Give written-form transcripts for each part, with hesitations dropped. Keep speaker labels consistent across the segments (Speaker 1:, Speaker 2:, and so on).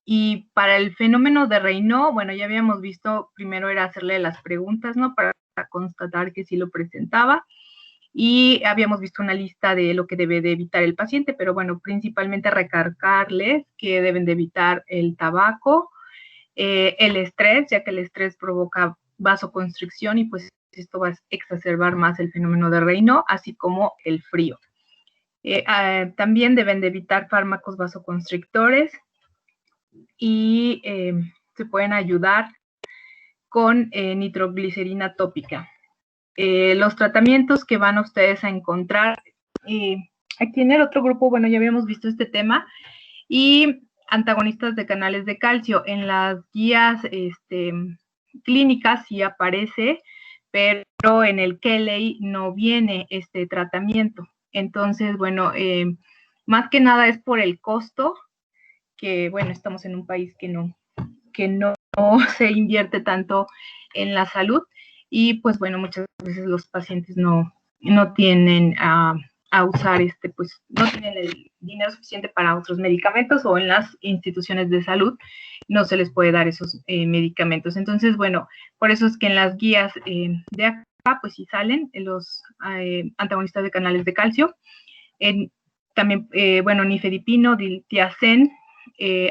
Speaker 1: Y para el fenómeno de Raynaud, bueno, ya habíamos visto, primero era hacerle las preguntas, ¿no? Para constatar que sí lo presentaba. Y habíamos visto una lista de lo que debe de evitar el paciente, pero bueno, principalmente recargarles que deben de evitar el tabaco, el estrés, ya que el estrés provoca vasoconstricción y pues esto va a exacerbar más el fenómeno de Raynaud, así como el frío. También deben de evitar fármacos vasoconstrictores y se pueden ayudar con nitroglicerina tópica. Los tratamientos que van ustedes a encontrar, aquí en el otro grupo, bueno, ya habíamos visto este tema, y antagonistas de canales de calcio. En las guías clínicas sí aparece, pero en el Kelly no viene este tratamiento. Entonces, bueno, más que nada es por el costo, que bueno, estamos en un país que no se invierte tanto en la salud y pues bueno, muchas veces los pacientes no tienen a usar pues no tienen el dinero suficiente para otros medicamentos o en las instituciones de salud no se les puede dar esos medicamentos. Entonces, bueno, por eso es que en las guías de acá pues sí salen los antagonistas de canales de calcio. También, bueno, nifedipino, diltiazem,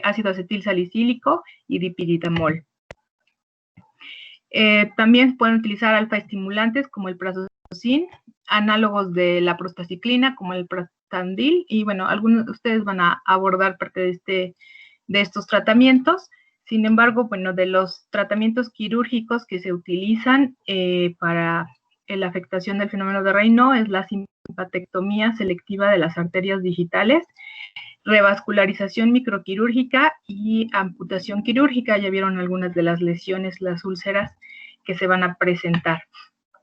Speaker 1: ácido acetil salicílico y dipiritamol. También pueden utilizar alfa-estimulantes como el prazosin, análogos de la prostaciclina como el prostandil, y bueno, algunos de ustedes van a abordar parte de estos tratamientos. Sin embargo, bueno, de los tratamientos quirúrgicos que se utilizan para la afectación del fenómeno de Raynaud es la simpatectomía selectiva de las arterias digitales, revascularización microquirúrgica y amputación quirúrgica. Ya vieron algunas de las lesiones, las úlceras que se van a presentar.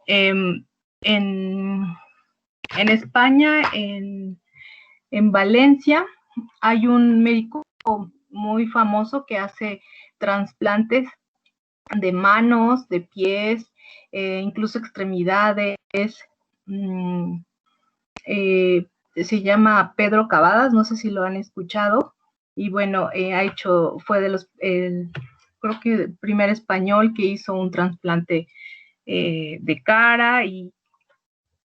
Speaker 1: En España, en Valencia, hay un médico muy famoso que hace trasplantes de manos, de pies, incluso extremidades. Se llama Pedro Cavadas, no sé si lo han escuchado, y bueno, fue de los, creo que el primer español que hizo un trasplante de cara, y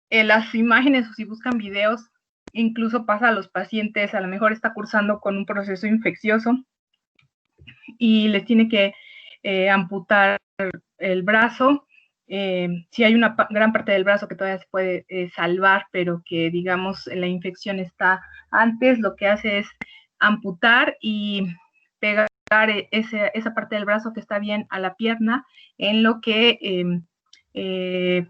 Speaker 1: las imágenes, o si buscan videos, incluso pasa a los pacientes, a lo mejor está cursando con un proceso infeccioso y les tiene que amputar el brazo. Sí hay una gran parte del brazo que todavía se puede salvar, pero que digamos la infección está antes, lo que hace es amputar y pegar esa parte del brazo que está bien a la pierna, en lo que le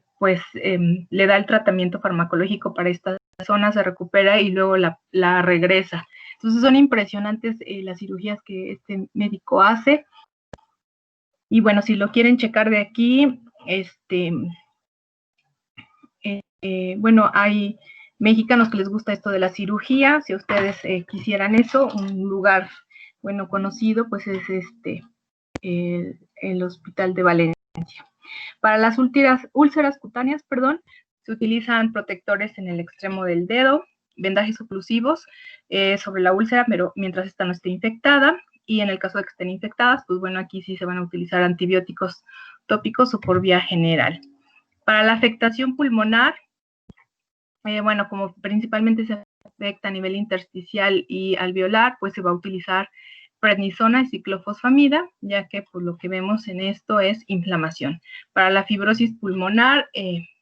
Speaker 1: da el tratamiento farmacológico para esta zona, se recupera y luego la regresa. Entonces son impresionantes las cirugías que este médico hace. Y bueno, si lo quieren checar de aquí, bueno, hay mexicanos que les gusta esto de la cirugía. Si ustedes quisieran eso, un lugar, bueno, conocido, pues es el Hospital de Valencia. Para las úlceras cutáneas, se utilizan protectores en el extremo del dedo, vendajes oclusivos sobre la úlcera, pero mientras esta no esté infectada. Y en el caso de que estén infectadas, pues bueno, aquí sí se van a utilizar antibióticos tópicos o por vía general. Para la afectación pulmonar, bueno, como principalmente se afecta a nivel intersticial y alveolar, pues se va a utilizar prednisona y ciclofosfamida, ya que pues lo que vemos en esto es inflamación. Para la fibrosis pulmonar,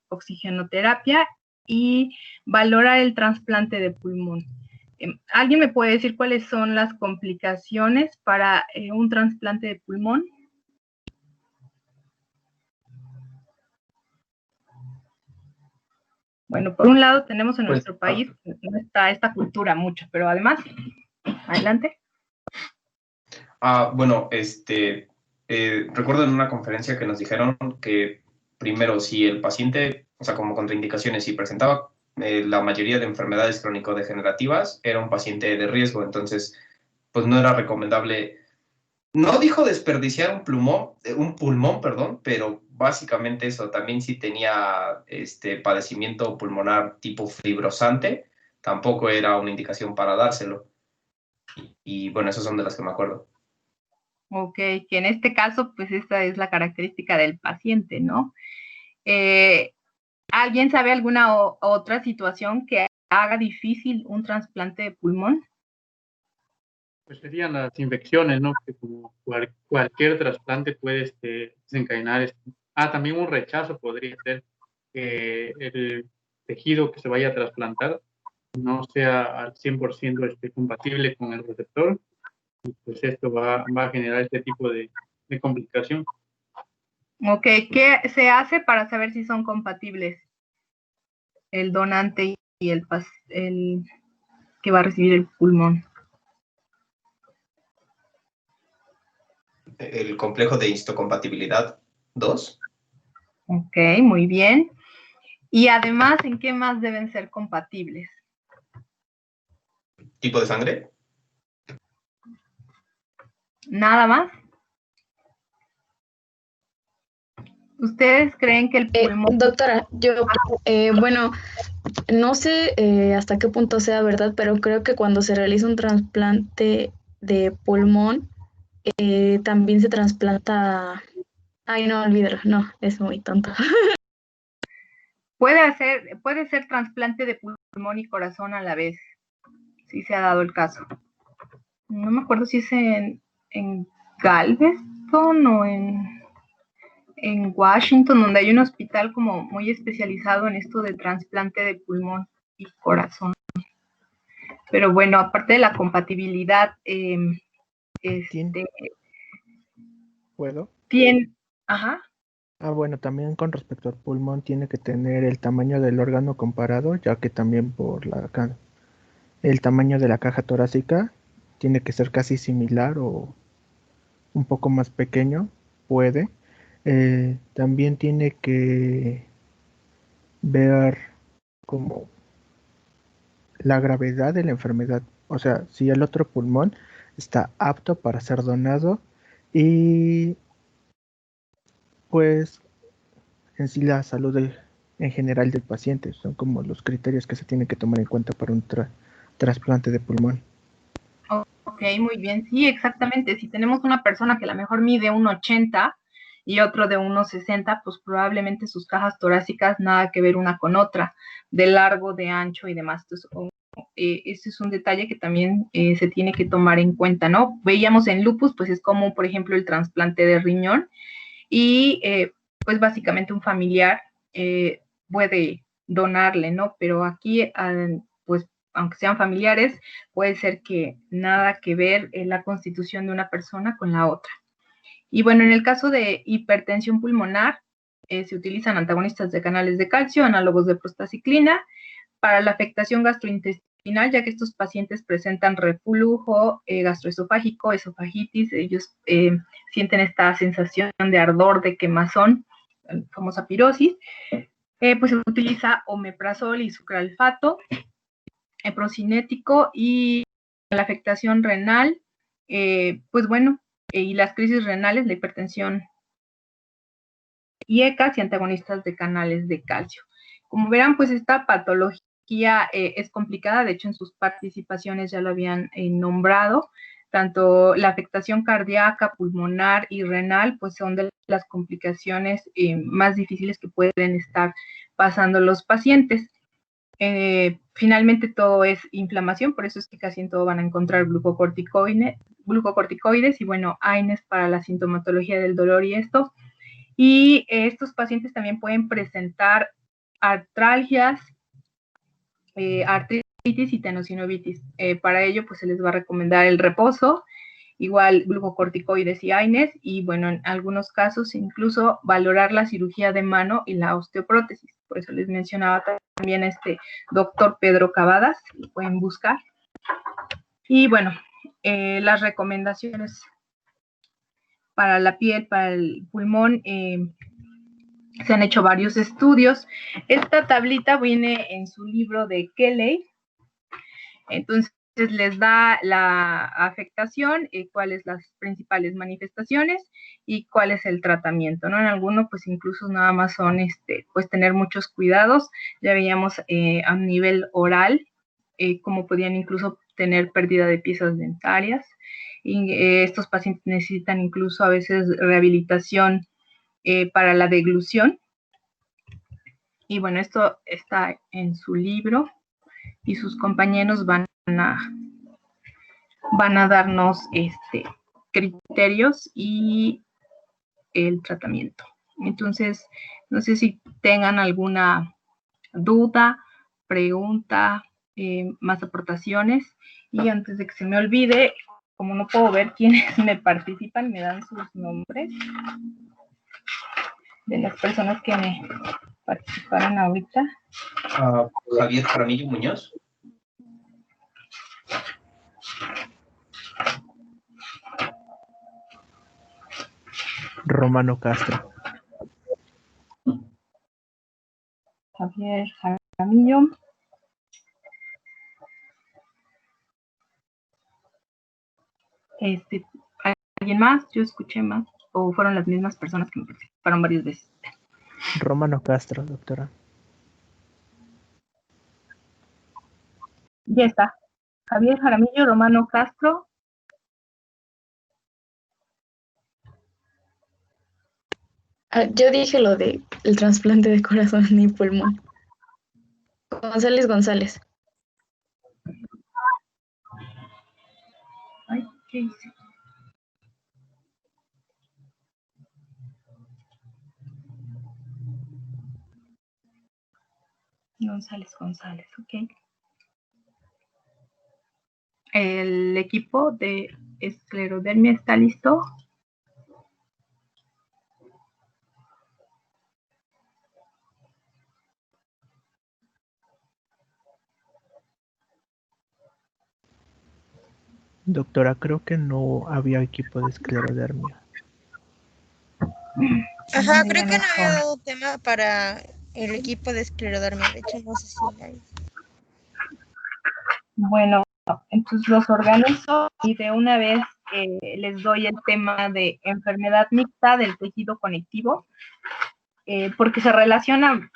Speaker 1: oxigenoterapia y valorar el trasplante de pulmón. ¿Alguien me puede decir cuáles son las complicaciones para un trasplante de pulmón? Bueno, por un lado tenemos en nuestro país, no está esta cultura mucho, pero además, adelante.
Speaker 2: Bueno, recuerdo en una conferencia que nos dijeron que primero, si el paciente, o sea, como contraindicaciones, si presentaba la mayoría de enfermedades crónico-degenerativas, era un paciente de riesgo, entonces, pues no era recomendable. No dijo desperdiciar un pulmón, perdón, pero básicamente eso, también si tenía padecimiento pulmonar tipo fibrosante, tampoco era una indicación para dárselo. Y bueno, esas son de las que me acuerdo.
Speaker 1: Ok, que en este caso, pues esta es la característica del paciente, ¿no? ¿Alguien sabe alguna otra situación que haga difícil un trasplante de pulmón?
Speaker 3: Pues serían las infecciones, ¿no? Que como cualquier trasplante puede desencadenar. También un rechazo podría ser que el tejido que se vaya a trasplantar no sea al 100% compatible con el receptor, y pues esto va a generar este tipo de complicación.
Speaker 1: Ok, ¿qué se hace para saber si son compatibles el donante y el que va a recibir el pulmón?
Speaker 2: El complejo de histocompatibilidad 2.
Speaker 1: Ok, muy bien. Y además, ¿en qué más deben ser compatibles?
Speaker 2: ¿Tipo de sangre?
Speaker 1: ¿Nada más? ¿Ustedes creen que el pulmón...
Speaker 4: Doctora, bueno, no sé hasta qué punto sea verdad, pero creo que cuando se realiza un trasplante de pulmón, también se trasplanta... Ay, no, olvídalo, no, es muy tonto.
Speaker 1: Puede ser trasplante de pulmón y corazón a la vez, si se ha dado el caso. No me acuerdo si es en Galveston o en Washington, donde hay un hospital como muy especializado en esto de trasplante de pulmón y corazón. Pero bueno, aparte de la compatibilidad,
Speaker 5: ¿Puedo?
Speaker 1: Ajá.
Speaker 5: Bueno, también con respecto al pulmón tiene que tener el tamaño del órgano comparado, ya que también por el tamaño de la caja torácica tiene que ser casi similar o un poco más pequeño, puede. También tiene que ver como la gravedad de la enfermedad, o sea, si el otro pulmón está apto para ser donado y pues en sí la salud en general del paciente. Son como los criterios que se tienen que tomar en cuenta para un trasplante de pulmón.
Speaker 1: Ok, muy bien. Sí, exactamente. Si tenemos una persona que a lo mejor mide 1,80 y otro de 1,60, pues probablemente sus cajas torácicas nada que ver una con otra, de largo, de ancho y demás. Entonces, ese es un detalle que también se tiene que tomar en cuenta, ¿no? Veíamos en lupus, pues es como, por ejemplo, el trasplante de riñón y pues básicamente un familiar puede donarle, ¿no? Pero aquí, pues aunque sean familiares, puede ser que nada que ver la constitución de una persona con la otra. Y bueno, en el caso de hipertensión pulmonar, se utilizan antagonistas de canales de calcio, análogos de prostaciclina, para la afectación gastrointestinal, ya que estos pacientes presentan reflujo gastroesofágico, esofagitis, ellos sienten esta sensación de ardor, de quemazón, famosa pirosis, pues se utiliza omeprazol y sucralfato, procinético, y la afectación renal, pues bueno, y las crisis renales, la hipertensión y ECAS y antagonistas de canales de calcio. Como verán, pues esta patología es complicada, de hecho en sus participaciones ya lo habían nombrado, tanto la afectación cardíaca, pulmonar y renal, pues son de las complicaciones más difíciles que pueden estar pasando los pacientes. Finalmente todo es inflamación, por eso es que casi en todo van a encontrar glucocorticoides y bueno, AINES para la sintomatología del dolor y esto. Y estos pacientes también pueden presentar artralgias, artritis y tenosinovitis. Para ello, pues se les va a recomendar el reposo, igual glucocorticoides y AINES, y bueno, en algunos casos incluso valorar la cirugía de mano y la osteoprótesis. Por eso les mencionaba también a este doctor Pedro Cavadas, que pueden buscar. Y bueno, las recomendaciones para la piel, para el pulmón, se han hecho varios estudios. Esta tablita viene en su libro de Kelly. Entonces les da la afectación, cuáles las principales manifestaciones y cuál es el tratamiento, ¿no? En algunos pues incluso nada más son pues tener muchos cuidados. Ya veíamos a nivel oral cómo podían incluso tener pérdida de piezas dentarias. Y, estos pacientes necesitan incluso a veces rehabilitación para la deglución. Y bueno, esto está en su libro y sus compañeros van a darnos criterios y el tratamiento. Entonces, no sé si tengan alguna duda, pregunta, más aportaciones. Y antes de que se me olvide, como no puedo ver quiénes me participan, me dan sus nombres de las personas que me participaron ahorita.
Speaker 2: Javier Jaramillo Muñoz.
Speaker 5: Romano Castro.
Speaker 1: Javier Jaramillo. ¿Alguien más? Yo escuché más. ¿O fueron las mismas personas que me participaron varias veces?
Speaker 5: Romano Castro, doctora.
Speaker 1: Ya está. Javier Jaramillo, Romano Castro.
Speaker 4: Yo dije lo de el trasplante de corazón y pulmón. González.
Speaker 1: Ay, ¿qué hice? González, ok. El equipo de esclerodermia está listo.
Speaker 5: Doctora, creo que no había equipo de esclerodermia.
Speaker 6: Ajá, creo que no había dado tema para el equipo de esclerodermia. De hecho, no sé si hay.
Speaker 1: Bueno, entonces los organizo y de una vez les doy el tema de enfermedad mixta del tejido conectivo, porque se relaciona,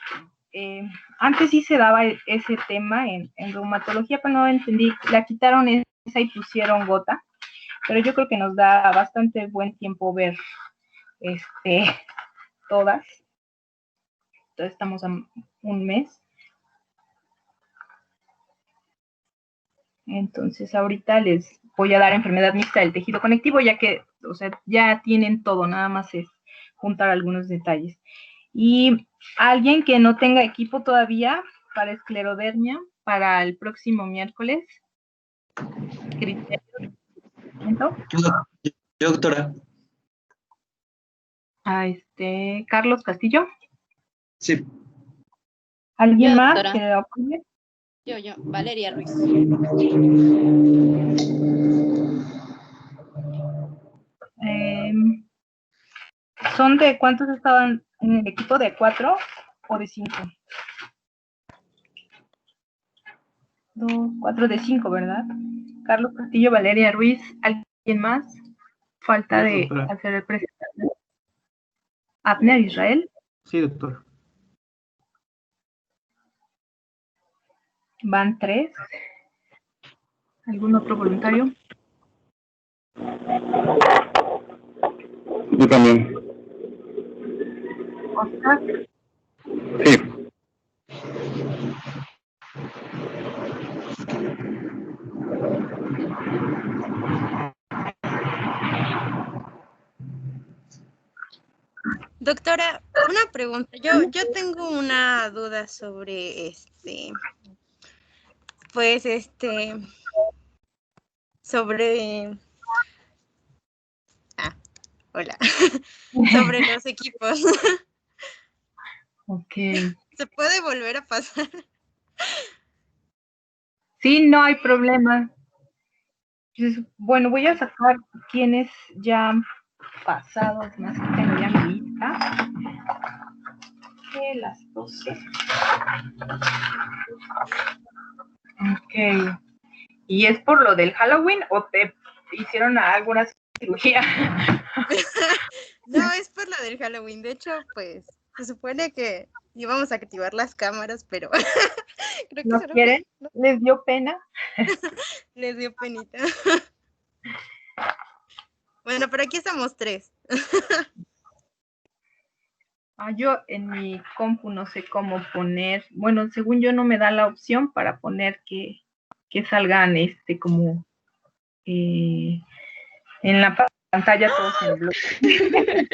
Speaker 1: antes sí se daba ese tema en reumatología, pero no entendí, la quitaron esa y pusieron gota, pero yo creo que nos da bastante buen tiempo ver todas. Entonces estamos a un mes. Entonces ahorita les voy a dar enfermedad mixta del tejido conectivo, ya que, o sea, ya tienen todo, nada más es juntar algunos detalles. Y alguien que no tenga equipo todavía para esclerodermia, para el próximo miércoles.
Speaker 7: Yo, doctora.
Speaker 1: Carlos Castillo.
Speaker 7: Sí.
Speaker 1: ¿Alguien
Speaker 8: Yo,
Speaker 1: más
Speaker 8: doctora.
Speaker 1: que apoye?
Speaker 8: Yo, Valeria Ruiz.
Speaker 1: ¿Son de cuántos estaban en el equipo? ¿De 4 o de 5? 2, 4 de 5, ¿verdad? Carlos Castillo, Valeria Ruiz, ¿alguien más? Falta
Speaker 3: Sí,
Speaker 1: de
Speaker 3: doctora.
Speaker 1: hacer el presentación. Abner Israel.
Speaker 3: Sí, doctor.
Speaker 1: Van 3. ¿Algún otro voluntario?
Speaker 7: Yo también.
Speaker 1: Oscar.
Speaker 7: Sí.
Speaker 6: Doctora, una pregunta. Yo tengo una duda sobre sobre hola. Sobre los equipos.
Speaker 1: Ok.
Speaker 6: ¿Se puede volver a pasar?
Speaker 1: Sí, no hay problema. Entonces, bueno, voy a sacar quienes ya han pasado, más que tengo ya mi lista. Que las 12. Ok. ¿Y es por lo del Halloween o te hicieron alguna cirugía?
Speaker 6: No, es por lo del Halloween. De hecho, pues, se supone que íbamos a activar las cámaras, pero creo que
Speaker 1: ¿No quieren? ¿Les dio pena?
Speaker 6: Les dio penita. Bueno, pero aquí estamos 3.
Speaker 1: Yo en mi compu no sé cómo poner, bueno, según yo no me da la opción para poner que salgan como en la pantalla todos en bloque.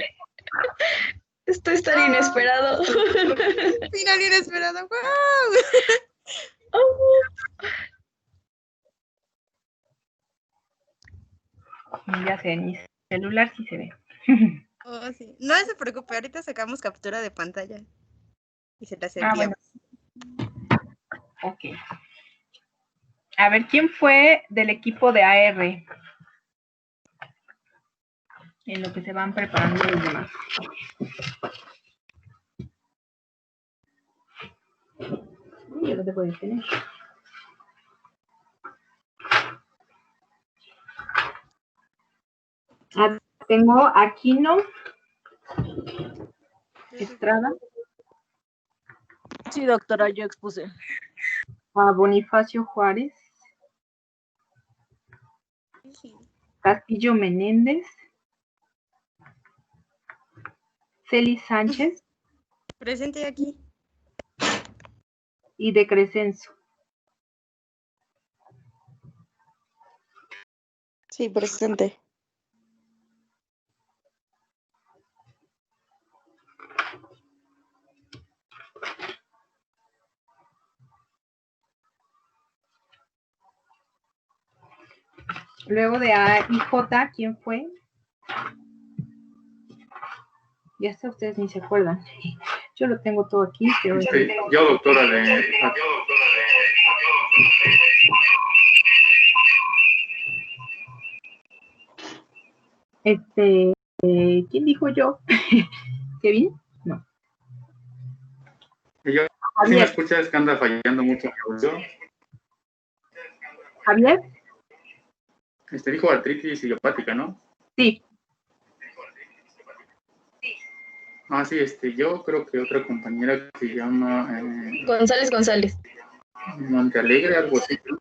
Speaker 4: Esto es tan inesperado.
Speaker 6: Final inesperado. ¡Wow!
Speaker 1: Ya sé, en mi celular sí se ve.
Speaker 6: Oh, sí. No se preocupe, ahorita sacamos captura de pantalla y se las enviamos.
Speaker 1: Bueno. Ok. A ver, ¿quién fue del equipo de AR? En lo que se van preparando los demás. Yo lo debo de tener. Tengo Aquino, Estrada,
Speaker 9: Sí, doctora, yo expuse.
Speaker 1: a Bonifacio Juárez, Castillo Menéndez, Celis Sánchez
Speaker 6: Presente aquí.
Speaker 1: y de Crescenzo.
Speaker 10: Sí, presente.
Speaker 1: Luego de A y J, ¿quién fue? Ya hasta ustedes ni se acuerdan. Yo lo tengo todo aquí. Pero
Speaker 3: Yo, doctora,
Speaker 1: ¿quién dijo yo? ¿Kevin? No.
Speaker 3: Yo sí me escucha, es que anda fallando mucho mi audio.
Speaker 1: ¿Javier?
Speaker 3: Dijo artritis idiopática, ¿no?
Speaker 1: Sí.
Speaker 3: Ah, sí, yo creo que otra compañera que se llama
Speaker 4: González.
Speaker 3: Montealegre, algo así, ¿no?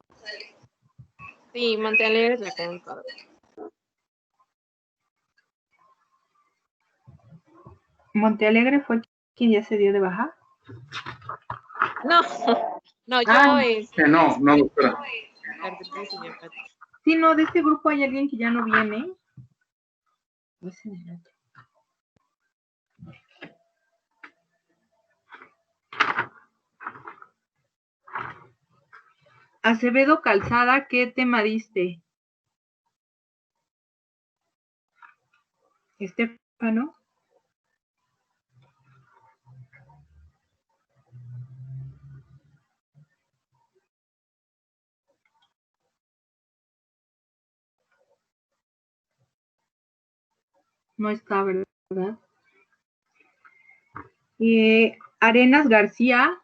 Speaker 9: Sí, Montealegre es la contadora.
Speaker 1: ¿Montealegre fue quien ya se dio de baja?
Speaker 9: No, yo
Speaker 3: no, doctora.
Speaker 9: Artritis idiopática.
Speaker 1: Sí, no, de este grupo hay alguien que ya no viene. Acevedo Calzada, ¿qué tema diste? Estefano. No está, ¿verdad? Arenas García.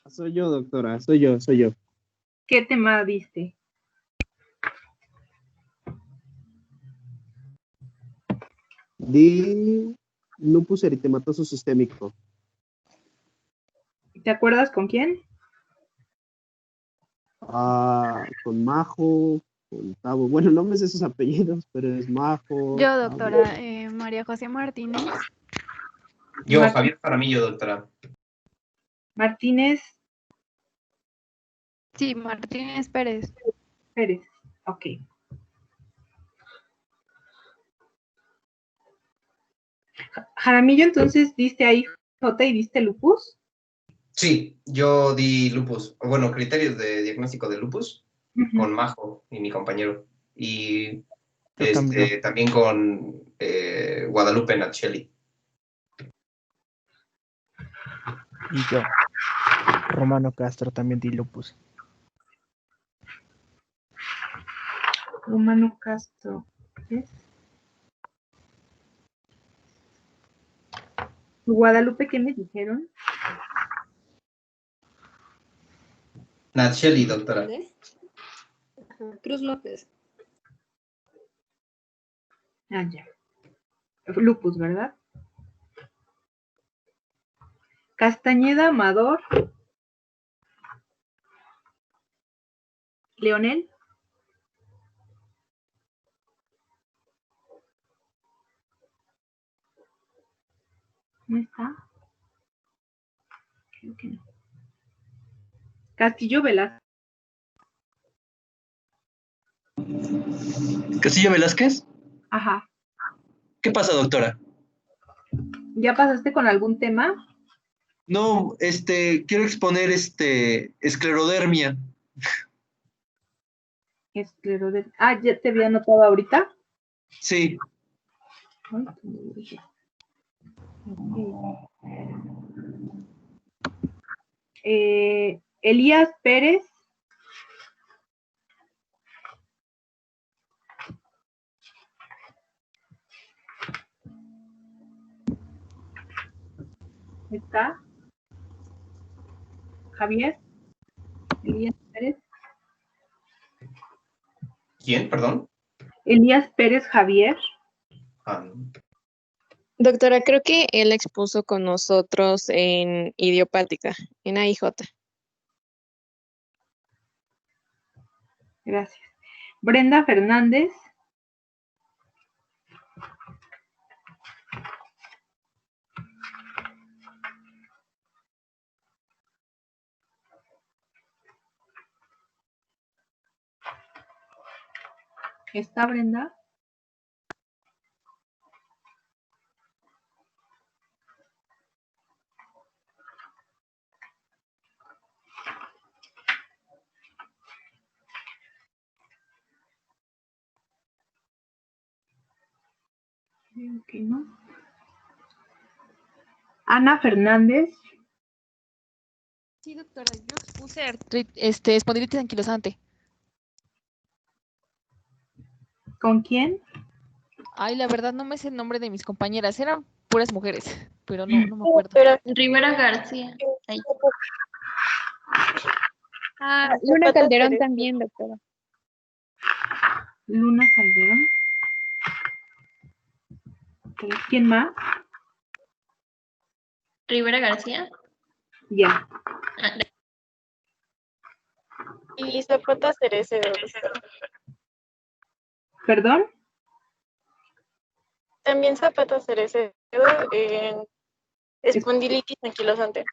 Speaker 11: Soy yo, doctora, soy yo.
Speaker 1: ¿Qué tema diste?
Speaker 11: Di lupus eritematoso sistémico.
Speaker 1: ¿Te acuerdas con quién?
Speaker 11: Con Majo, con Tavo. Bueno, no me sé sus apellidos, pero es Majo.
Speaker 12: Yo, doctora, María José Martínez.
Speaker 2: Yo, Javier Jaramillo, doctora.
Speaker 1: Martínez.
Speaker 12: Sí, Martínez Pérez.
Speaker 1: Pérez, ok. Jaramillo, entonces, ¿diste ahí J y diste lupus?
Speaker 2: Sí, yo di lupus, bueno, criterios de diagnóstico de lupus con Majo y mi compañero. Y también con Guadalupe Nacheli.
Speaker 5: Y yo, Romano Castro, también di lupus.
Speaker 1: Romano Castro, ¿qué? Guadalupe, ¿qué me dijeron?
Speaker 2: Nacheli, doctora.
Speaker 8: Cruz López.
Speaker 1: Ah, ya. Lupus, ¿verdad? Castañeda Amador. Leonel. ¿No está? Creo que no. Castillo Velázquez.
Speaker 7: Castillo Velázquez.
Speaker 1: Ajá.
Speaker 7: ¿Qué pasa, doctora?
Speaker 1: ¿Ya pasaste con algún tema?
Speaker 7: No, quiero exponer esclerodermia.
Speaker 1: Esclerodermia. Ah, ya te había anotado ahorita.
Speaker 7: Sí.
Speaker 1: Ay, qué me dije. Ok. Elías Pérez. ¿Está? Javier. Elías Pérez.
Speaker 2: ¿Quién? Perdón.
Speaker 1: Elías Pérez Javier.
Speaker 2: Ah, no.
Speaker 9: Doctora, creo que él expuso con nosotros en idiopática, en AIJ.
Speaker 1: Gracias. Brenda Fernández. ¿Está Brenda? Creo que no. Ana Fernández.
Speaker 13: Sí, doctora, yo expuse espondilitis anquilosante.
Speaker 1: ¿Con quién?
Speaker 13: Ay, la verdad no me sé el nombre de mis compañeras, eran puras mujeres, pero no me acuerdo.
Speaker 8: Rivera García. Ahí.
Speaker 12: Luna Calderón también, doctora.
Speaker 1: Luna Calderón. ¿Quién más?
Speaker 8: Rivera García.
Speaker 1: Ya.
Speaker 10: Y Zapata Cereceda.
Speaker 1: ¿Perdón?
Speaker 10: También Zapata Cereceda en espondilitis anquilosante.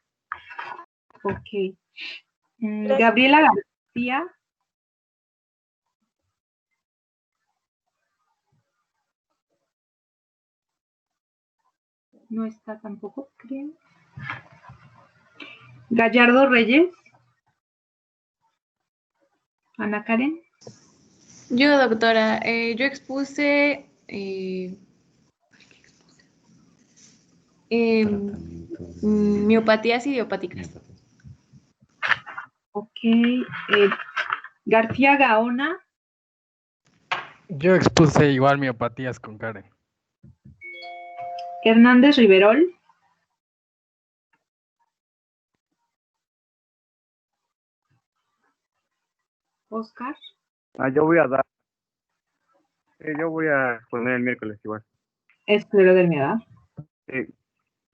Speaker 1: Ok. Gabriela García. No está tampoco, creo. Gallardo Reyes. Ana Karen.
Speaker 8: Yo, doctora, yo expuse miopatías idiopáticas.
Speaker 1: Ok. García Gaona.
Speaker 14: Yo expuse igual miopatías con Karen.
Speaker 1: Hernández Riverol. Oscar.
Speaker 15: Yo voy a dar. Yo voy a poner el miércoles igual.
Speaker 1: Esclerodermia,
Speaker 15: Sí.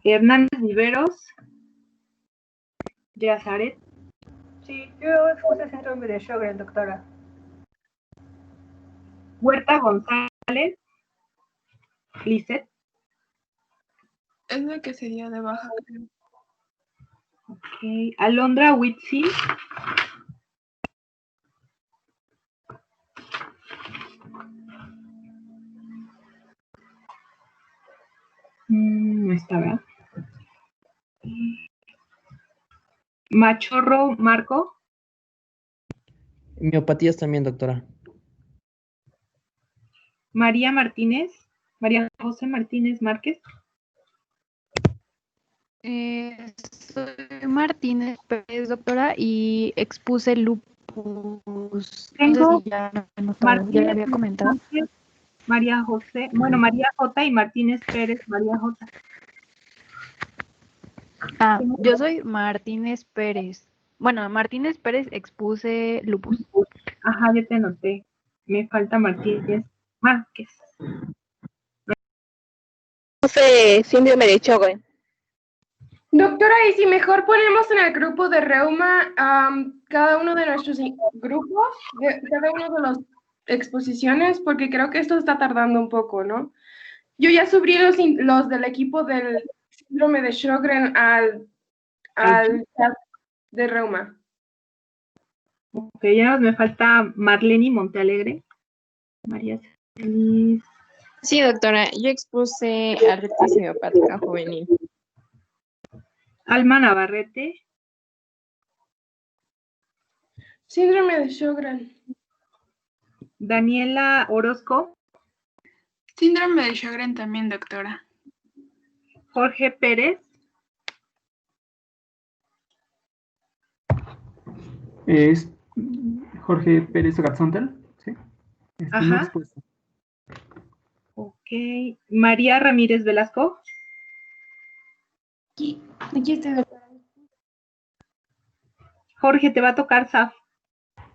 Speaker 1: Hernández Viveros. Yazaret.
Speaker 16: Sí, yo expuse síndrome de Sjögren, doctora.
Speaker 1: Huerta González. Lisset.
Speaker 17: Es la que sería de baja, creo.
Speaker 1: Ok. Alondra Huitzil. No está, ¿verdad? Machorro Marco.
Speaker 18: Miopatías también, doctora.
Speaker 1: María Martínez. María José Martínez Márquez.
Speaker 12: Soy Martínez Pérez, doctora, y expuse lupus.
Speaker 1: Tengo
Speaker 12: No sé si ya lo anotado, ya lo había comentado.
Speaker 1: Márquez, María José, bueno, María J. y Martínez Pérez, María J.
Speaker 12: Ah, yo soy Martínez Pérez. Bueno, Martínez Pérez expuse lupus.
Speaker 1: Ajá, ya te anoté. Me falta Martínez Márquez.
Speaker 10: Expuse síndrome de Sjögren.
Speaker 18: Doctora, y si mejor ponemos en el grupo de reuma cada uno de nuestros grupos, cada uno de las exposiciones, porque creo que esto está tardando un poco, ¿no? Yo ya subí los del equipo del síndrome de Sjögren al chat de reuma.
Speaker 1: Ok, ya me falta Marlene Montealegre. María Celis.
Speaker 9: Sí, doctora, yo expuse artritis idiopática juvenil.
Speaker 1: Alma Navarrete.
Speaker 18: Síndrome de Sjögren.
Speaker 1: Daniela Orozco.
Speaker 17: Síndrome de Sjögren también, doctora.
Speaker 1: Jorge Pérez.
Speaker 19: Es Jorge Pérez Gatzontel, ¿sí?
Speaker 1: Ajá.
Speaker 19: Expuesto.
Speaker 1: Ok. María Ramírez Velasco.
Speaker 8: Aquí está, doctora.
Speaker 1: Jorge, te va a tocar SAF.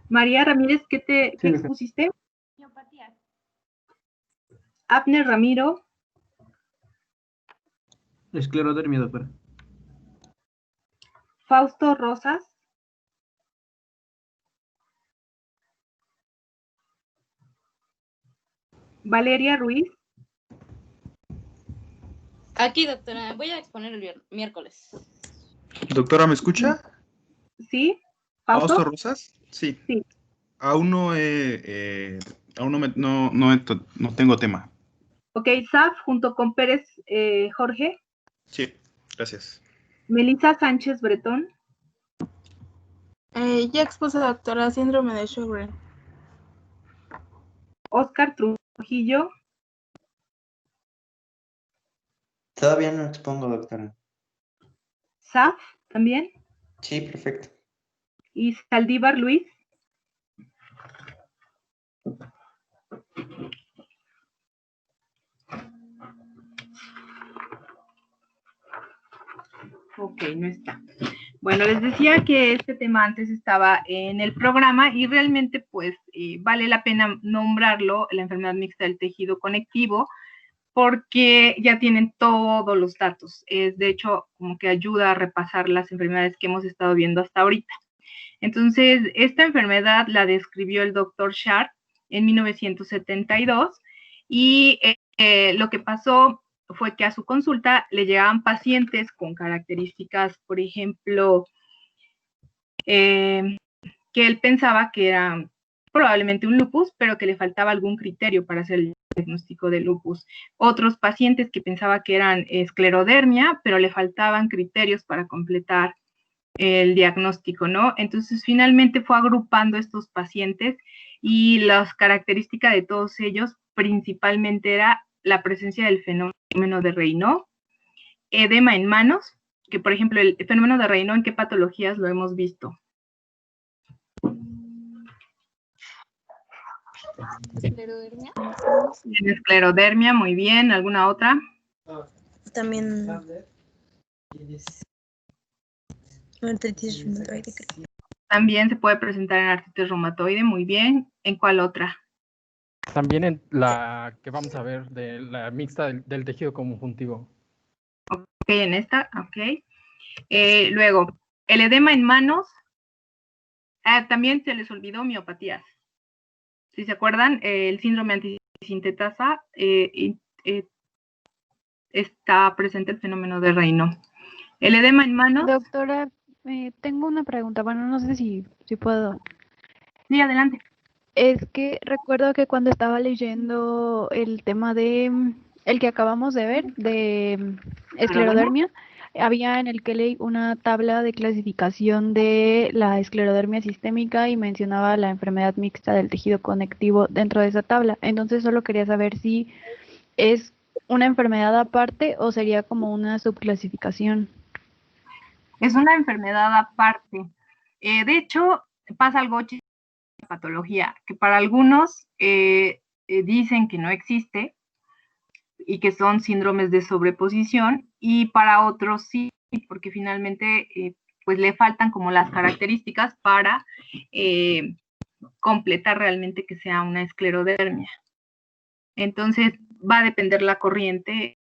Speaker 1: María Ramírez, ¿qué
Speaker 19: Sí,
Speaker 1: expusiste? Abner Ramiro.
Speaker 11: Esclerodermia, doctora.
Speaker 1: Fausto Rosas. Valeria Ruiz.
Speaker 20: Aquí, doctora, voy a exponer el miércoles.
Speaker 21: Doctora, ¿me escucha?
Speaker 1: Sí.
Speaker 21: ¿Fausto Rosas? Sí.
Speaker 1: Sí.
Speaker 21: Aún no no tengo tema.
Speaker 1: Ok, SAF junto con Pérez Jorge.
Speaker 21: Sí, gracias.
Speaker 1: Melissa Sánchez Bretón.
Speaker 17: Ya expuse, doctora, síndrome de Sjögren.
Speaker 1: Oscar Trujillo.
Speaker 22: Todavía no expongo, doctora.
Speaker 1: SAF también.
Speaker 22: Sí, perfecto.
Speaker 1: Y Saldívar Luis. Ok, no está. Bueno, les decía que este tema antes estaba en el programa y realmente pues vale la pena nombrarlo, la enfermedad mixta del tejido conectivo, porque ya tienen todos los datos. Es de hecho como que ayuda a repasar las enfermedades que hemos estado viendo hasta ahorita. Entonces, esta enfermedad la describió el doctor Sharp en 1972 y lo que pasó fue que a su consulta le llegaban pacientes con características, por ejemplo, que él pensaba que era probablemente un lupus, pero que le faltaba algún criterio para hacer el diagnóstico de lupus. Otros pacientes que pensaba que eran esclerodermia, pero le faltaban criterios para completar el diagnóstico, ¿no? Entonces, finalmente fue agrupando estos pacientes y las características de todos ellos principalmente era la presencia del fenómeno de Raynaud, edema en manos, que por ejemplo el fenómeno de Raynaud, ¿en qué patologías lo hemos visto?
Speaker 20: ¿Esclerodermia?
Speaker 1: En esclerodermia, muy bien. ¿Alguna otra?
Speaker 6: También artritis reumatoide, creo.
Speaker 1: También se puede presentar en artritis reumatoide, muy bien. ¿En cuál otra?
Speaker 14: También en la que vamos a ver de la mixta del tejido conjuntivo.
Speaker 1: Ok, en esta, ok. Luego, el edema en manos. También se les olvidó miopatías. Si se acuerdan, el síndrome antisintetasa está presente el fenómeno de Raynaud. El edema en manos.
Speaker 12: Doctora, tengo una pregunta. Bueno, no sé si puedo.
Speaker 1: Sí, adelante.
Speaker 12: Es que recuerdo que cuando estaba leyendo el tema de el que acabamos de ver, de esclerodermia, había en el que leí una tabla de clasificación de la esclerodermia sistémica y mencionaba la enfermedad mixta del tejido conectivo dentro de esa tabla. Entonces solo quería saber si es una enfermedad aparte o sería como una subclasificación.
Speaker 1: Es una enfermedad aparte. De hecho, pasa algo chistoso en la patología, que para algunos dicen que no existe y que son síndromes de sobreposición, y para otros sí, porque finalmente pues le faltan como las características para completar realmente que sea una esclerodermia. Entonces va a depender la corriente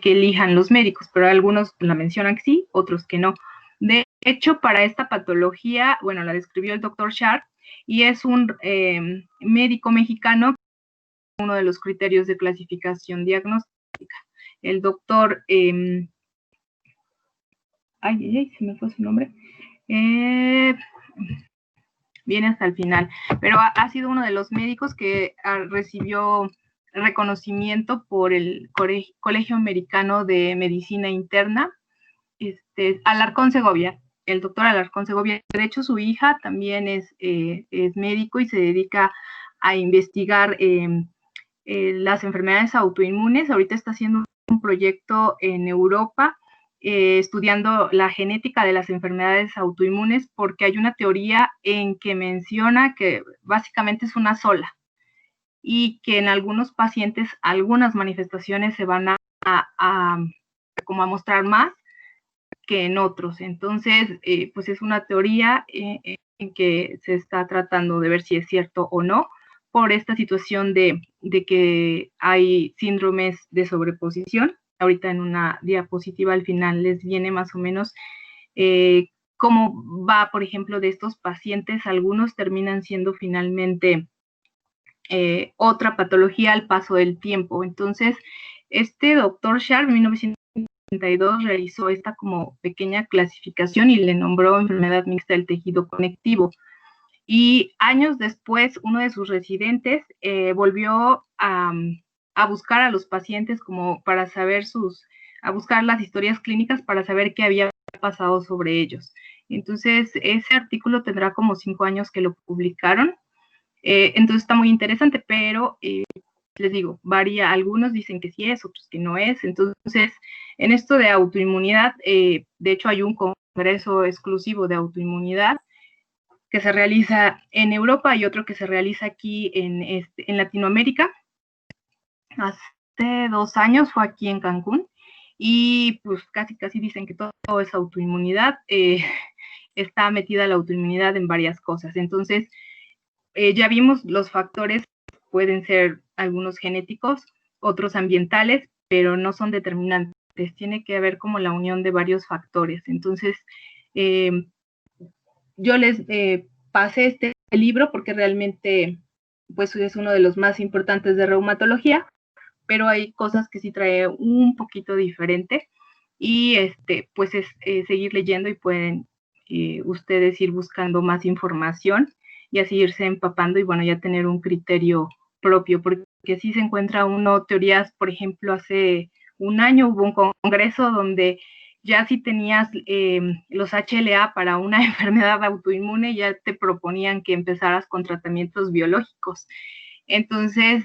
Speaker 1: que elijan los médicos, pero algunos la mencionan que sí, otros que no. De hecho, para esta patología, bueno, la describió el doctor Sharp y es un médico mexicano, uno de los criterios de clasificación diagnóstica. El doctor, se me fue su nombre, viene hasta el final, pero ha sido uno de los médicos que recibió reconocimiento por el Colegio Americano de Medicina Interna, Alarcón Segovia, el doctor Alarcón Segovia. De hecho, su hija también es médico y se dedica a investigar las enfermedades autoinmunes. Ahorita está haciendo un proyecto en Europa estudiando la genética de las enfermedades autoinmunes, porque hay una teoría en que menciona que básicamente es una sola y que en algunos pacientes algunas manifestaciones se van a mostrar más que en otros. Entonces, pues es una teoría en que se está tratando de ver si es cierto o no, por esta situación de que hay síndromes de sobreposición. Ahorita en una diapositiva al final les viene más o menos cómo va, por ejemplo, de estos pacientes. Algunos terminan siendo finalmente otra patología al paso del tiempo. Entonces, este doctor Sharp en 1982 realizó esta como pequeña clasificación y le nombró enfermedad mixta del tejido conectivo. Y años después, uno de sus residentes volvió a buscar a los pacientes como para saber a buscar las historias clínicas para saber qué había pasado sobre ellos. Entonces, ese artículo tendrá como 5 años que lo publicaron. Entonces está muy interesante, pero les digo, varía. Algunos dicen que sí es, otros que no es. Entonces, en esto de autoinmunidad, de hecho hay un congreso exclusivo de autoinmunidad que se realiza en Europa y otro que se realiza aquí en Latinoamérica. Hace 2 años fue aquí en Cancún y pues casi dicen que todo es autoinmunidad. Está metida la autoinmunidad en varias cosas. Entonces, ya vimos los factores, pueden ser algunos genéticos, otros ambientales, pero no son determinantes. Tiene que haber como la unión de varios factores. Entonces, yo les pasé este libro porque realmente pues es uno de los más importantes de reumatología, pero hay cosas que sí trae un poquito diferente y pues es seguir leyendo y pueden ustedes ir buscando más información y así irse empapando y bueno, ya tener un criterio propio, porque sí se encuentra uno teorías, por ejemplo, hace un año hubo un congreso donde ya si tenías los HLA para una enfermedad autoinmune, ya te proponían que empezaras con tratamientos biológicos. Entonces,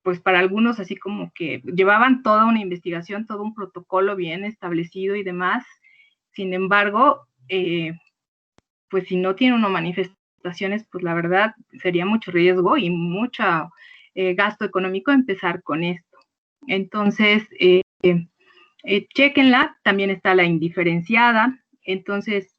Speaker 1: pues para algunos así como que llevaban toda una investigación, todo un protocolo bien establecido y demás. Sin embargo, pues si no tiene uno manifestaciones, pues la verdad sería mucho riesgo y mucho gasto económico empezar con esto. Entonces, chéquenla, también está la indiferenciada, entonces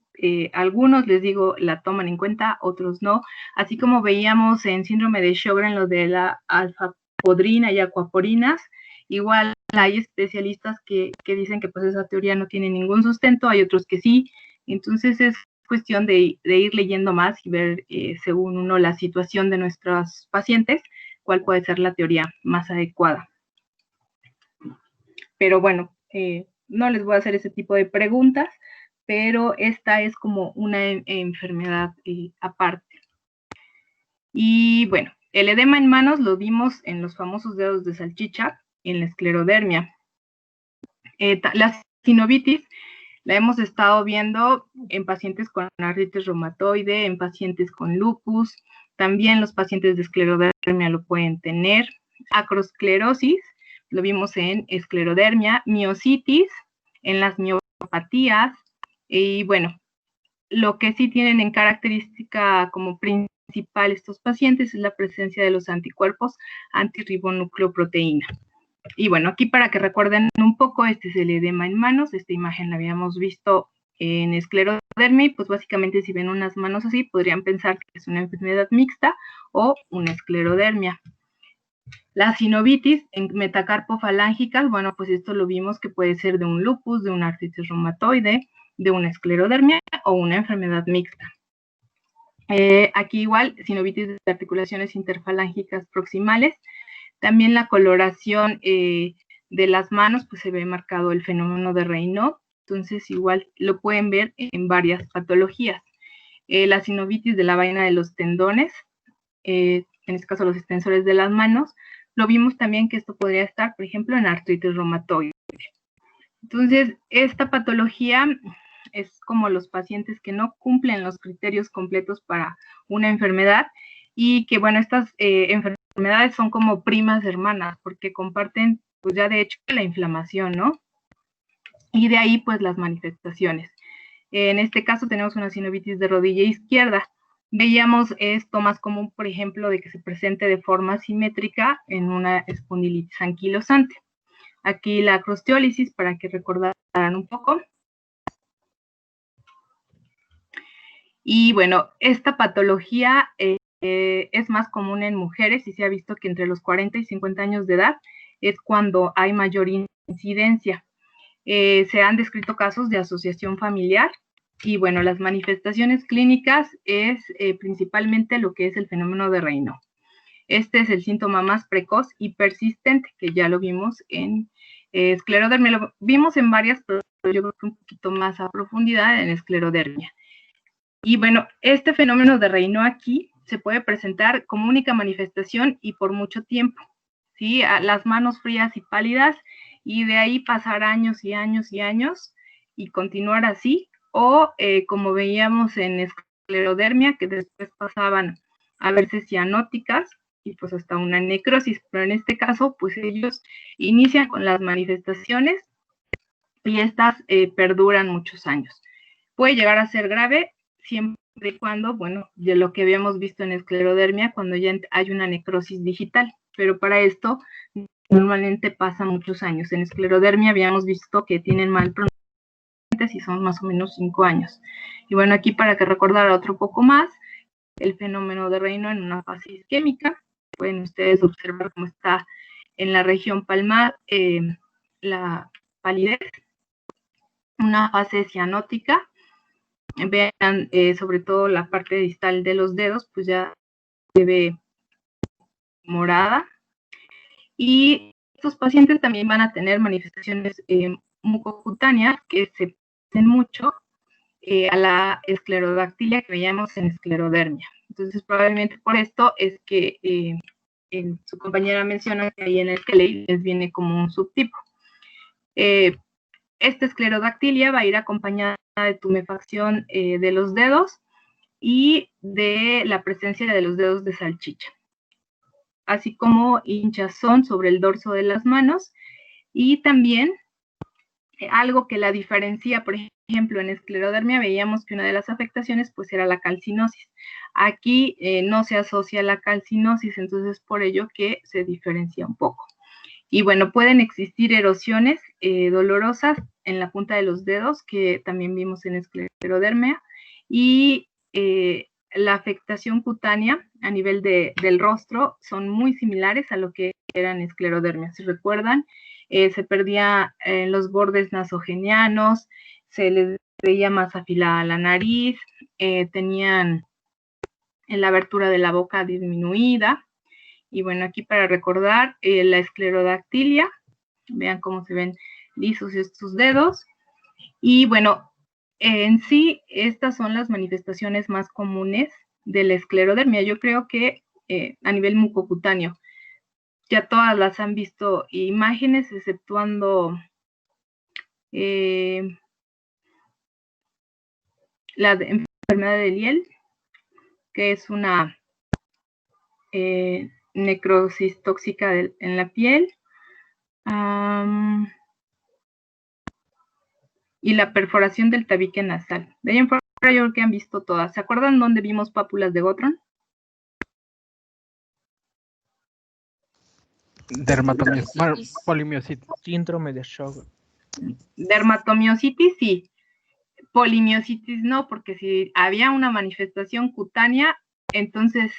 Speaker 1: algunos les digo la toman en cuenta, otros no, así como veíamos en síndrome de Sjögren lo de la alfapodrina y aquaporinas, igual hay especialistas que dicen que pues esa teoría no tiene ningún sustento, hay otros que sí, entonces es cuestión de ir leyendo más y ver según uno la situación de nuestros pacientes, cuál puede ser la teoría más adecuada. Pero bueno, no les voy a hacer ese tipo de preguntas, pero esta es como una enfermedad aparte. Y bueno, el edema en manos lo vimos en los famosos dedos de salchicha, en la esclerodermia. La sinovitis la hemos estado viendo en pacientes con artritis reumatoide, en pacientes con lupus, también los pacientes de esclerodermia lo pueden tener. Acrosclerosis, lo vimos en esclerodermia, miositis, en las miopatías, y bueno, lo que sí tienen en característica como principal estos pacientes es la presencia de los anticuerpos antirribonucleoproteína. Y bueno, aquí para que recuerden un poco, este es el edema en manos, esta imagen la habíamos visto en esclerodermia, pues básicamente si ven unas manos así, podrían pensar que es una enfermedad mixta o una esclerodermia. La sinovitis en metacarpofalángicas, bueno, pues esto lo vimos que puede ser de un lupus, de una artritis reumatoide, de una esclerodermia o una enfermedad mixta. Aquí igual, sinovitis de articulaciones interfalángicas proximales. También la coloración de las manos, pues se ve marcado el fenómeno de Raynaud. Entonces igual lo pueden ver en varias patologías. La sinovitis de la vaina de los tendones, en este caso los extensores de las manos, lo vimos también que esto podría estar, por ejemplo, en artritis reumatoide. Entonces, esta patología es como los pacientes que no cumplen los criterios completos para una enfermedad y que, bueno, estas enfermedades son como primas hermanas porque comparten, pues ya de hecho, la inflamación, ¿no? Y de ahí, pues, las manifestaciones. En este caso tenemos una sinovitis de rodilla izquierda. Veíamos esto más común, por ejemplo, de que se presente de forma simétrica en una espondilitis anquilosante. Aquí la acrostiólisis, para que recordaran un poco. Y bueno, esta patología es más común en mujeres y se ha visto que entre los 40 y 50 años de edad es cuando hay mayor incidencia. Se han descrito casos de asociación familiar y bueno, las manifestaciones clínicas es principalmente lo que es el fenómeno de Raynaud. Este es el síntoma más precoz y persistente, que ya lo vimos en esclerodermia. Lo vimos en varias, pero yo creo que un poquito más a profundidad en esclerodermia. Y bueno, este fenómeno de Raynaud aquí se puede presentar como única manifestación y por mucho tiempo, ¿sí? Las manos frías y pálidas, y de ahí pasar años y años y años y continuar así, o como veíamos en esclerodermia, que después pasaban a verse cianóticas y pues hasta una necrosis, pero en este caso pues ellos inician con las manifestaciones y estas perduran muchos años. Puede llegar a ser grave siempre y cuando, bueno, de lo que habíamos visto en esclerodermia, cuando ya hay una necrosis digital, pero para esto normalmente pasan muchos años. En esclerodermia habíamos visto que tienen mal pronóstico y son más o menos 5 años. Y bueno, aquí para que recordara otro poco más, el fenómeno de Raynaud en una fase isquémica, pueden ustedes observar cómo está en la región palmar la palidez, una fase cianótica. Vean sobre todo la parte distal de los dedos, pues ya se ve morada. Y estos pacientes también van a tener manifestaciones mucocutáneas que se parecen mucho a la esclerodactilia que veíamos en esclerodermia. Entonces, probablemente por esto es que su compañera menciona que ahí en el Kelly les viene como un subtipo. Esta esclerodactilia va a ir acompañada de tumefacción de los dedos y de la presencia de los dedos de salchicha, así como hinchazón sobre el dorso de las manos y también algo que la diferencia, por ejemplo, en esclerodermia veíamos que una de las afectaciones pues era la calcinosis. Aquí no se asocia la calcinosis, entonces por ello que se diferencia un poco. Y bueno, pueden existir erosiones dolorosas en la punta de los dedos, que también vimos en esclerodermia, y la afectación cutánea a nivel del rostro son muy similares a lo que eran esclerodermia. Si recuerdan, se perdía los bordes nasogenianos, se les veía más afilada la nariz, tenían la abertura de la boca disminuida. Y bueno, aquí para recordar la esclerodactilia, vean cómo se ven lisos estos dedos. Y bueno, en sí, estas son las manifestaciones más comunes de la esclerodermia. Yo creo que a nivel mucocutáneo, ya todas las han visto imágenes, exceptuando la enfermedad de Liel, que es una necrosis tóxica en la piel. Y la perforación del tabique nasal. De ahí en fuera yo creo que han visto todas. ¿Se acuerdan dónde vimos pápulas de Gottron?
Speaker 14: Dermatomiositis, bueno, polimiositis.
Speaker 5: Síndrome de Sjögren.
Speaker 1: Dermatomiositis sí. Polimiositis no, porque si había una manifestación cutánea, entonces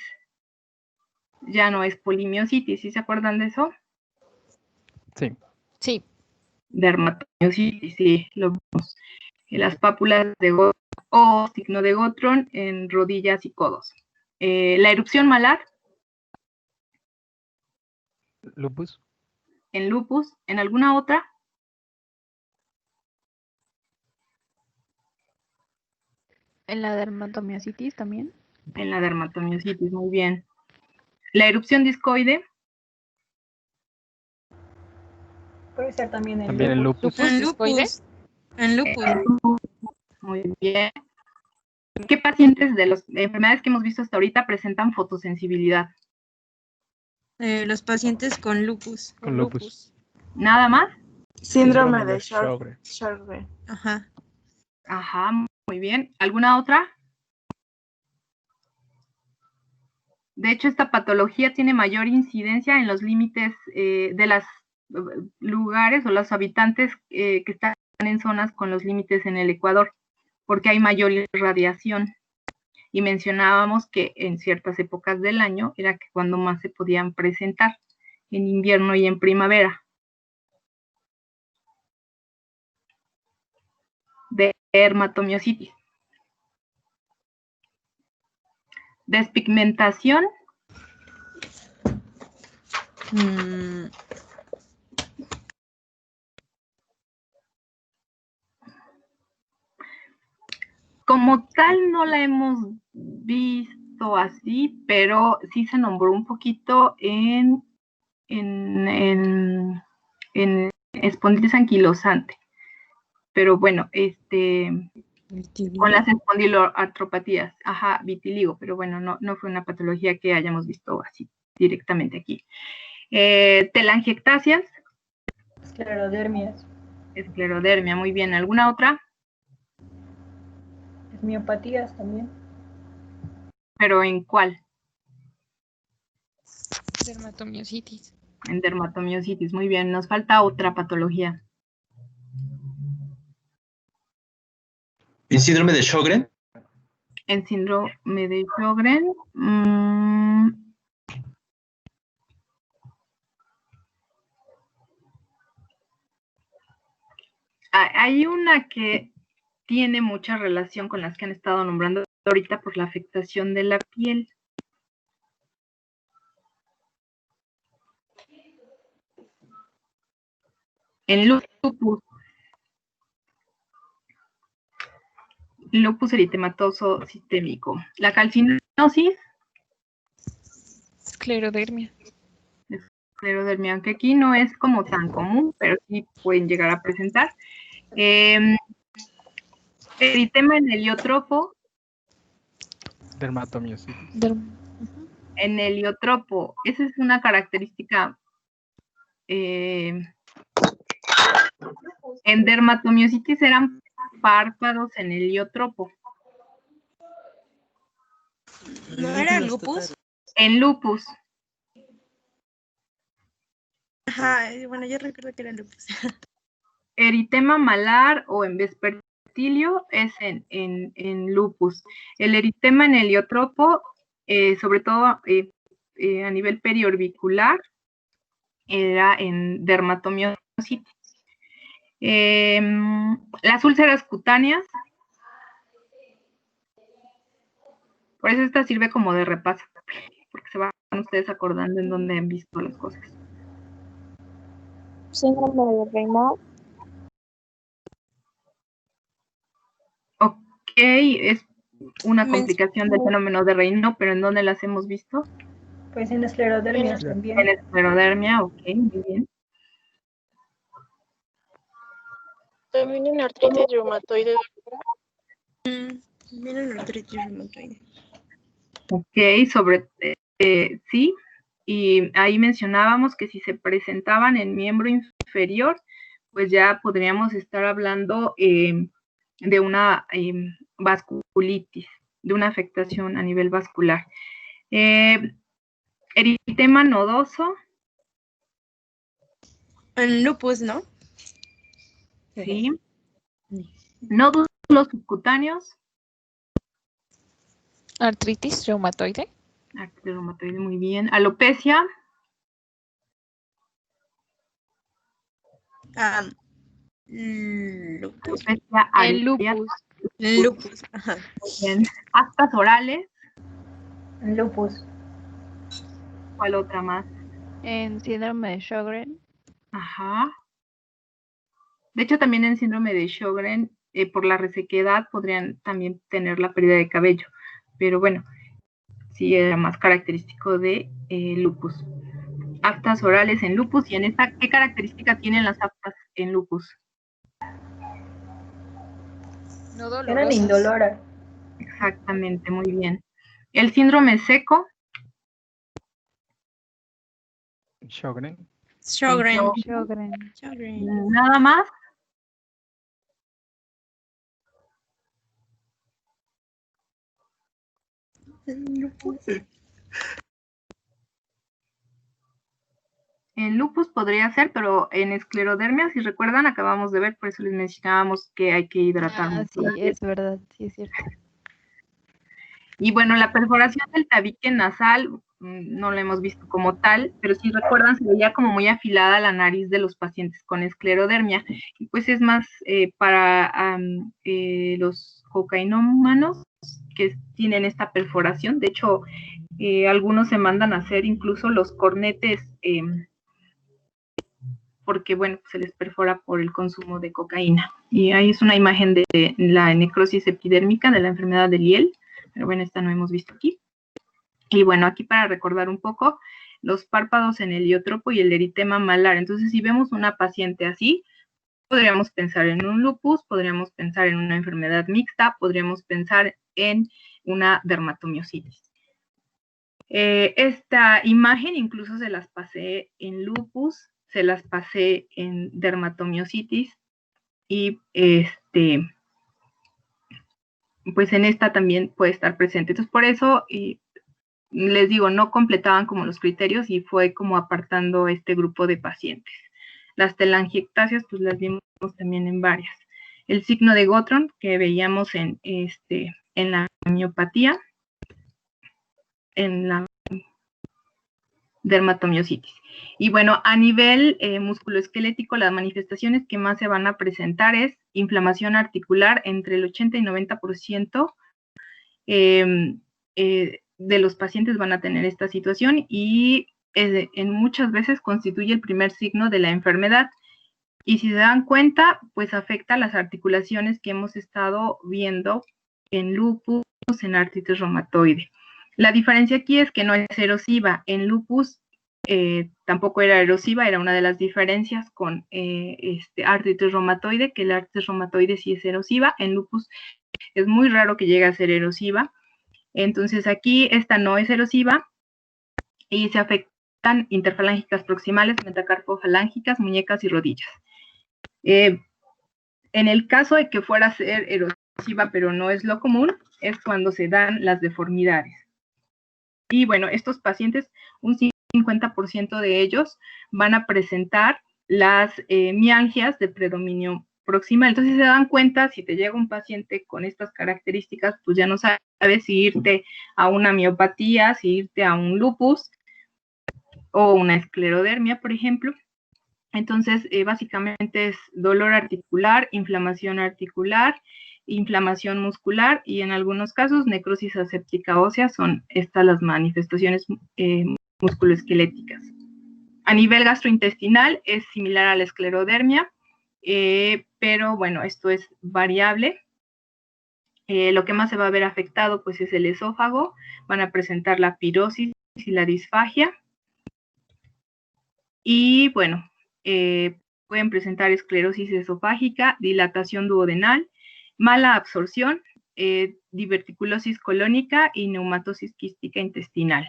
Speaker 1: ya no es polimiositis, ¿sí se acuerdan de eso?
Speaker 14: Sí.
Speaker 13: Sí.
Speaker 1: Dermatomiositis, sí, lo vemos. En las pápulas de Gottron o signo de Gottron en rodillas y codos. La erupción malar.
Speaker 14: Lupus.
Speaker 1: En lupus. ¿En alguna otra?
Speaker 12: En la dermatomiositis también.
Speaker 1: En la dermatomiositis, muy bien. La erupción discoide.
Speaker 16: Puede ser también en
Speaker 14: También en lupus.
Speaker 6: En lupus. En lupus.
Speaker 1: Muy bien. ¿Qué pacientes de las enfermedades que hemos visto hasta ahorita presentan fotosensibilidad?
Speaker 6: Los pacientes con lupus.
Speaker 14: Con lupus.
Speaker 1: ¿Nada más?
Speaker 10: Síndrome de Sjögren.
Speaker 6: Ajá.
Speaker 1: Ajá, muy bien. ¿Alguna otra? De hecho, esta patología tiene mayor incidencia en los límites de los lugares o los habitantes que están en zonas con los límites en el Ecuador, porque hay mayor irradiación. Y mencionábamos que en ciertas épocas del año era que cuando más se podían presentar, en invierno y en primavera. Dermatomiositis. Despigmentación. Como tal no la hemos visto así, pero sí se nombró un poquito en espondilitis anquilosante. Pero bueno, con las espondiloartropatías, ajá, vitiligo, pero bueno, no fue una patología que hayamos visto así directamente aquí. Telangiectasias.
Speaker 16: Esclerodermias.
Speaker 1: Esclerodermia, muy bien. ¿Alguna otra?
Speaker 16: Miopatías también.
Speaker 1: ¿Pero en cuál?
Speaker 13: Dermatomiositis.
Speaker 1: En dermatomiositis, muy bien. Nos falta otra patología.
Speaker 7: ¿En síndrome de Sjögren?
Speaker 1: En síndrome de Sjögren. Hay una que tiene mucha relación con las que han estado nombrando ahorita por la afectación de la piel. En lupus eritematoso sistémico. La calcinosis.
Speaker 13: Esclerodermia.
Speaker 1: Esclerodermia, aunque aquí no es como tan común, pero sí pueden llegar a presentar. Eritema en heliotropo.
Speaker 14: Dermatomiositis.
Speaker 1: En heliotropo, esa es una característica. En dermatomiositis eran párpados en heliotropo.
Speaker 6: ¿No era lupus?
Speaker 1: En lupus.
Speaker 6: Ajá, bueno, yo recuerdo que era lupus.
Speaker 1: Eritema malar o en vespertilio es en lupus. El eritema en heliotropo, sobre todo a nivel periorbicular, era en dermatomiositis. Las úlceras cutáneas, por eso esta sirve como de repaso, porque se van ustedes acordando en dónde han visto las cosas.
Speaker 9: Síndrome de Raynaud.
Speaker 1: Ok, es una complicación del fenómeno de Raynaud, pero ¿en dónde las hemos visto?
Speaker 16: Pues en esclerodermia también.
Speaker 1: En esclerodermia, ok, muy bien.
Speaker 10: También en artritis reumatoide.
Speaker 6: También en artritis reumatoide.
Speaker 1: Ok, sí, y ahí mencionábamos que si se presentaban en miembro inferior, pues ya podríamos estar hablando de una vasculitis, de una afectación a nivel vascular. Eritema nodoso.
Speaker 6: En lupus, ¿no?
Speaker 1: Sí. Nódulos subcutáneos.
Speaker 13: Artritis reumatoide.
Speaker 1: Artritis reumatoide, muy bien. Alopecia.
Speaker 6: Lupus.
Speaker 1: Alopecia
Speaker 12: El
Speaker 1: areata.
Speaker 12: lupus.
Speaker 6: Lupus. Ajá.
Speaker 1: Bien. Aftas orales.
Speaker 16: Lupus.
Speaker 1: ¿Cuál otra más?
Speaker 12: En síndrome de Sjögren.
Speaker 1: Ajá. De hecho, también en síndrome de Sjögren, por la resequedad, podrían también tener la pérdida de cabello. Pero bueno, sí era más característico de lupus. Aftas orales en lupus. ¿Y en esta qué característica tienen las aftas en lupus?
Speaker 13: No
Speaker 16: Eran
Speaker 13: dolorosas.
Speaker 16: indoloras.
Speaker 1: Exactamente, muy bien. El síndrome seco.
Speaker 14: Sjögren.
Speaker 6: Sjögren.
Speaker 12: Sjögren.
Speaker 1: Nada más. En lupus podría ser, pero en esclerodermia, si recuerdan, acabamos de ver, por eso les mencionábamos que hay que hidratar
Speaker 12: Ah,
Speaker 1: mucho.
Speaker 12: sí, es verdad, sí es cierto.
Speaker 1: Y bueno, la perforación del tabique nasal no la hemos visto como tal, pero si recuerdan, se veía como muy afilada la nariz de los pacientes con esclerodermia. Y pues es más para los cocainómanos que tienen esta perforación. De hecho, algunos se mandan a hacer incluso los cornetes porque, bueno, se les perfora por el consumo de cocaína. Y ahí es una imagen de la necrosis epidérmica de la enfermedad de Liel, pero bueno, esta no hemos visto aquí. Y bueno, aquí para recordar un poco, los párpados en el heliotropo y el eritema malar. Entonces, si vemos una paciente así, podríamos pensar en un lupus, podríamos pensar en una enfermedad mixta, podríamos pensar en una dermatomiositis. Esta imagen incluso se las pasé en lupus, se las pasé en dermatomiositis y pues en esta también puede estar presente. Entonces, por eso les digo, no completaban como los criterios y fue como apartando este grupo de pacientes. Las telangiectasias, pues las vimos también en varias. El signo de Gottron que veíamos en la miopatía, en la dermatomiositis. Y bueno, a nivel musculoesquelético, las manifestaciones que más se van a presentar es inflamación articular entre el 80 y 90% de los pacientes van a tener esta situación y en muchas veces constituye el primer signo de la enfermedad. Y si se dan cuenta, pues afecta las articulaciones que hemos estado viendo en lupus, en artritis reumatoide. La diferencia aquí es que no es erosiva. En lupus tampoco era erosiva, era una de las diferencias con artritis reumatoide, que la artritis reumatoide sí es erosiva. En lupus es muy raro que llegue a ser erosiva. Entonces aquí esta no es erosiva y se afectan interfalángicas proximales, metacarpofalángicas, muñecas y rodillas. En el caso de que fuera a ser erosiva, pero no es lo común, es cuando se dan las deformidades. Y bueno, estos pacientes, un 50% de ellos van a presentar las mialgias de predominio proximal. Entonces, si se dan cuenta, si te llega un paciente con estas características, pues ya no sabes si irte a una miopatía, si irte a un lupus o una esclerodermia, por ejemplo. Entonces, básicamente es dolor articular, inflamación muscular y en algunos casos necrosis aséptica ósea. Son estas las manifestaciones musculoesqueléticas. A nivel gastrointestinal es similar a la esclerodermia, pero bueno, esto es variable. Lo que más se va a ver afectado pues es el esófago, van a presentar la pirosis y la disfagia. Y bueno, pueden presentar esclerosis esofágica, dilatación duodenal, mala absorción, diverticulosis colónica y neumatosis quística intestinal.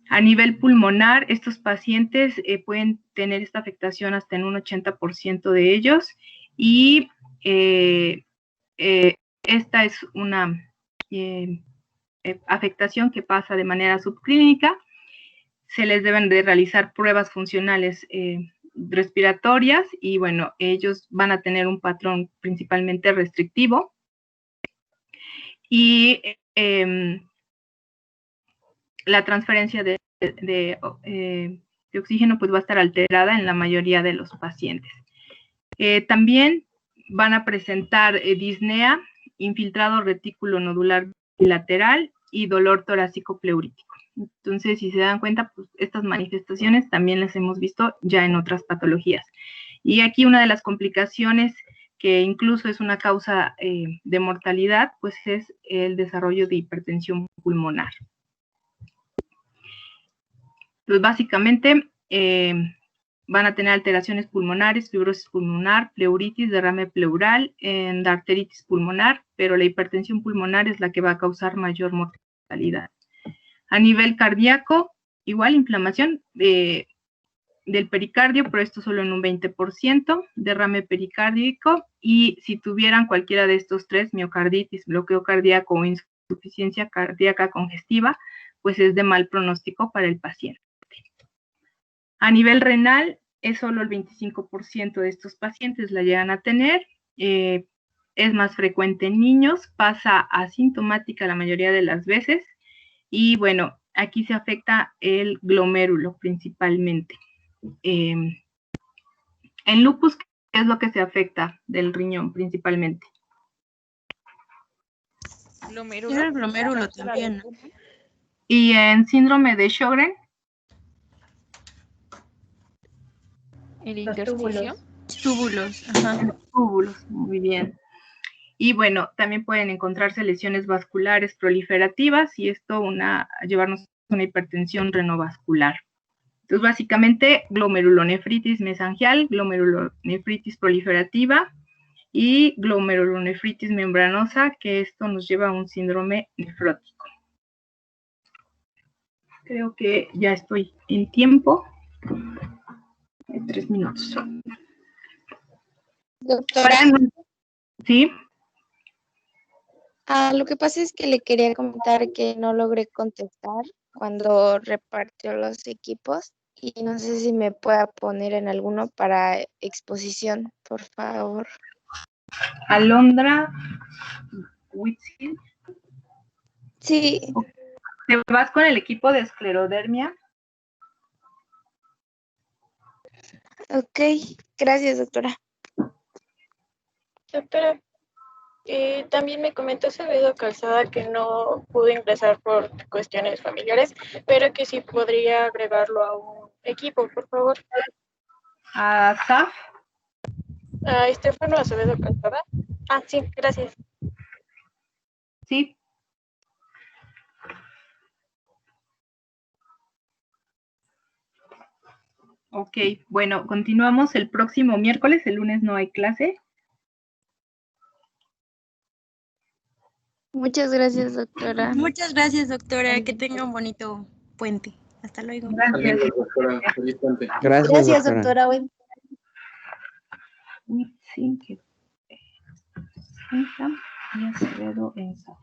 Speaker 1: A nivel pulmonar, estos pacientes pueden tener esta afectación hasta en un 80% de ellos y esta es una afectación que pasa de manera subclínica. Se les deben de realizar pruebas funcionales respiratorias y bueno, ellos van a tener un patrón principalmente restrictivo y la transferencia de oxígeno pues va a estar alterada en la mayoría de los pacientes. También van a presentar disnea, infiltrado retículo nodular bilateral y dolor torácico pleurítico. Entonces, si se dan cuenta, pues estas manifestaciones también las hemos visto ya en otras patologías. Y aquí una de las complicaciones que incluso es una causa de mortalidad, pues es el desarrollo de hipertensión pulmonar. Pues básicamente van a tener alteraciones pulmonares, fibrosis pulmonar, pleuritis, derrame pleural, endarteritis pulmonar, pero la hipertensión pulmonar es la que va a causar mayor mortalidad. A nivel cardíaco, igual inflamación del pericardio, pero esto solo en un 20%, derrame pericárdico, y si tuvieran cualquiera de estos tres, miocarditis, bloqueo cardíaco o insuficiencia cardíaca congestiva, pues es de mal pronóstico para el paciente. A nivel renal, es solo el 25% de estos pacientes la llegan a tener, es más frecuente en niños, pasa asintomática la mayoría de las veces, y bueno, aquí se afecta el glomérulo principalmente. En lupus, ¿qué es lo que se afecta del riñón principalmente?
Speaker 6: Glomérulo. El glomérulo también.
Speaker 1: Y en síndrome de Sjögren.
Speaker 13: ¿El intersticio?
Speaker 6: Túbulos, ajá.
Speaker 1: Túbulos, muy bien. Y bueno, también pueden encontrarse lesiones vasculares proliferativas y esto llevarnos a una hipertensión renovascular. Entonces, básicamente, glomerulonefritis mesangial, glomerulonefritis proliferativa y glomerulonefritis membranosa, que esto nos lleva a un síndrome nefrótico. Creo que ya estoy en tiempo. 3 minutos.
Speaker 9: Doctora.
Speaker 1: ¿Sí?
Speaker 9: Lo que pasa es que le quería comentar que no logré contestar cuando repartió los equipos y no sé si me pueda poner en alguno para exposición, por favor.
Speaker 1: Alondra Whitfield.
Speaker 9: Sí.
Speaker 1: ¿Te vas con el equipo de esclerodermia?
Speaker 9: Ok, gracias, doctora.
Speaker 10: Doctora, también me comentó Acevedo Calzada que no pudo ingresar por cuestiones familiares, pero que sí podría agregarlo a un equipo, por favor.
Speaker 1: ¿A SAF?
Speaker 10: ¿A Estefano Acevedo Calzada? Sí, gracias.
Speaker 1: Sí. Ok, bueno, continuamos el próximo miércoles, el lunes no hay clase.
Speaker 9: Muchas gracias, doctora.
Speaker 6: Muchas gracias, doctora. Que tenga un bonito puente. Hasta luego.
Speaker 1: Gracias,
Speaker 21: doctora. Feliz puente.
Speaker 9: Gracias, doctora.
Speaker 1: Y Acevedo en SAF.